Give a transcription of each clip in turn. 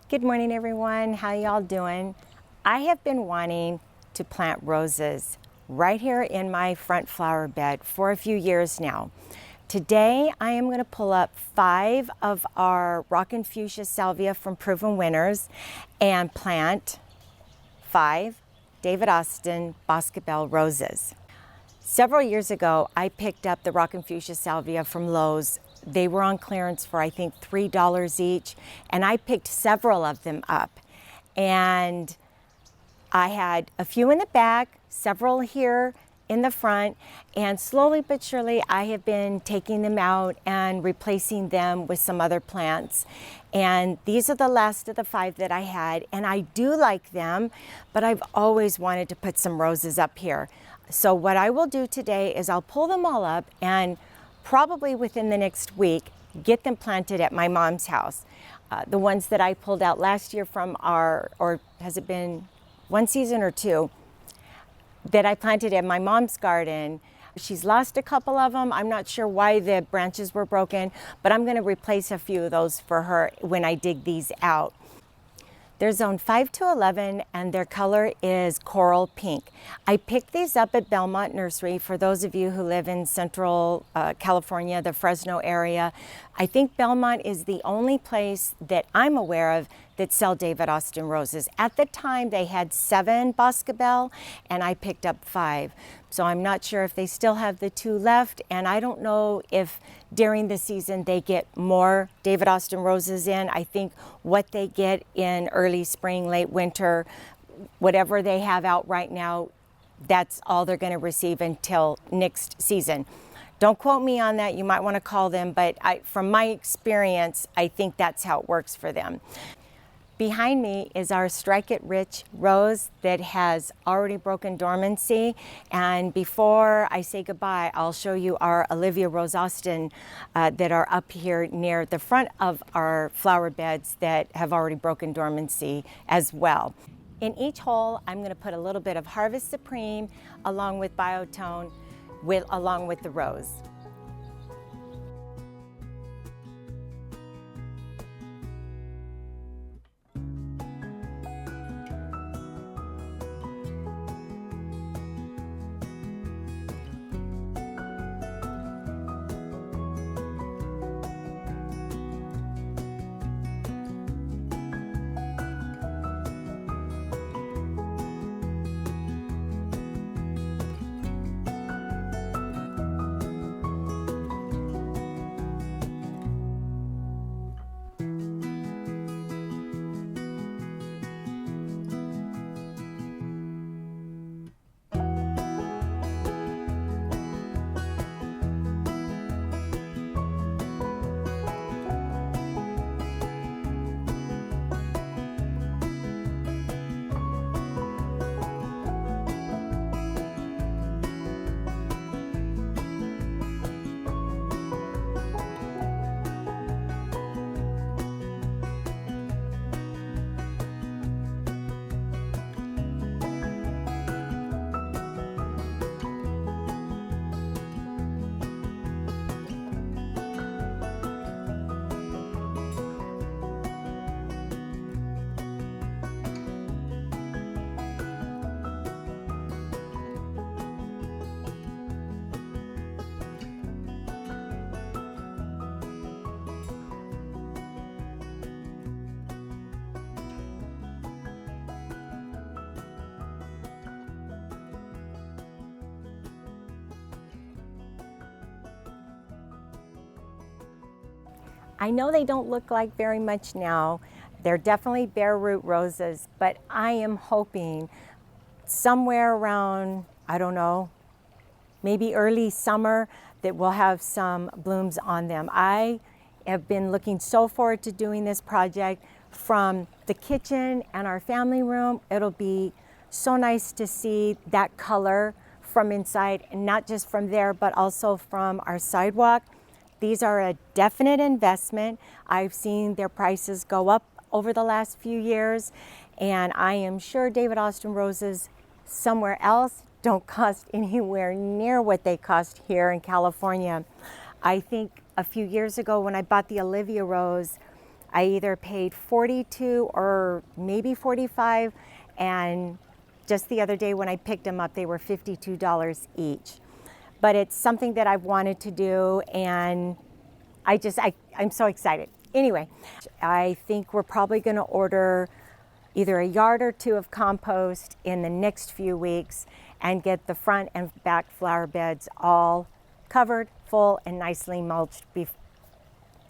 Good morning, everyone. How y'all doing? I have been wanting to plant roses right here in my front flower bed for a few years now. Today, I am going to pull up 5 of our Rockin' Fuchsia Salvia from Proven Winners and plant 5 David Austin Boscobel Roses. Several years ago, I picked up the Rockin' Fuchsia Salvia from Lowe's. They were on clearance for, I think, $3 each, and I picked several of them up. And I had a few in the back, several here in the front, and slowly but surely I have been taking them out and replacing them with some other plants. And these are the last of the 5 that I had, and I do like them, but I've always wanted to put some roses up here. So what I will do today is I'll pull them all up and probably within the next week get them planted at my mom's house. The ones that I pulled out last year from or has it been one season or 2, that I planted in my mom's garden. She's lost a couple of them. I'm not sure why the branches were broken, but I'm going to replace a few of those for her when I dig these out. They're zone 5 to 11 and their color is coral pink. I picked these up at Belmont Nursery. For those of you who live in Central California, the Fresno area, I think Belmont is the only place that I'm aware of that sell David Austin roses. At the time they had 7 Boscobel and I picked up 5. So I'm not sure if they still have the 2 left, and I don't know if during the season they get more David Austin roses in. I think what they get in early spring, late winter, whatever they have out right now, that's all they're going to receive until next season. Don't quote me on that. You might want to call them, but from my experience, I think that's how it works for them. Behind me is our Strike It Rich rose that has already broken dormancy. And before I say goodbye, I'll show you our Olivia Rose Austin that are up here near the front of our flower beds that have already broken dormancy as well. In each hole, I'm going to put a little bit of Harvest Supreme along with Biotone along with the rose. I know they don't look like very much now. They're definitely bare root roses, but I am hoping somewhere around, I don't know, maybe early summer that we'll have some blooms on them. I have been looking so forward to doing this project from the kitchen and our family room. It'll be so nice to see that color from inside, and not just from there, but also from our sidewalk. These are a definite investment. I've seen their prices go up over the last few years, and I am sure David Austin roses somewhere else don't cost anywhere near what they cost here in California. I think a few years ago when I bought the Olivia rose, I either paid $42 or maybe $45, and just the other day when I picked them up, they were $52 each. But it's something that I've wanted to do, and I'm so excited. Anyway, I think we're probably going to order either a yard or two of compost in the next few weeks and get the front and back flower beds all covered, full, and nicely mulched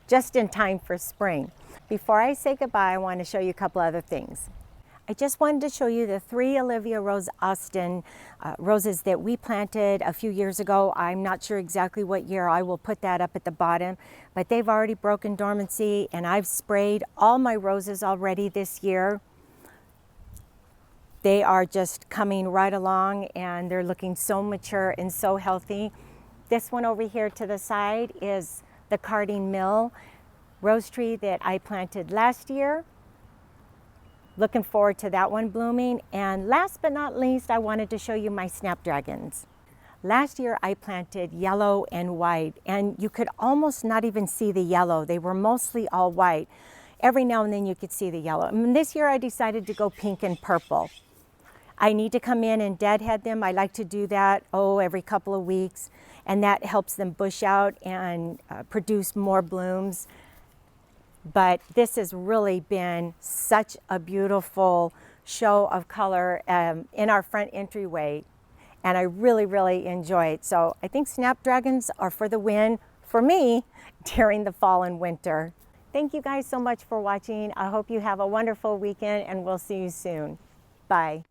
just in time for spring. Before I say goodbye, I want to show you a couple other things. I just wanted to show you the 3 Olivia Rose Austin roses that we planted a few years ago. I'm not sure exactly what year. I will put that up at the bottom, but they've already broken dormancy, and I've sprayed all my roses already this year. They are just coming right along, and they're looking so mature and so healthy. This one over here to the side is the Carding Mill rose tree that I planted last year. Looking forward to that one blooming. And last but not least, I wanted to show you my snapdragons. Last year I planted yellow and white, and you could almost not even see the yellow. They were mostly all white. Every now and then you could see the yellow. And this year I decided to go pink and purple. I need to come in and deadhead them. I like to do that, every couple of weeks, and that helps them bush out and produce more blooms. But this has really been such a beautiful show of color in our front entryway, and I really, really enjoy it. So I think snapdragons are for the win for me during the fall and winter. Thank you guys so much for watching. I hope you have a wonderful weekend, and we'll see you soon. Bye.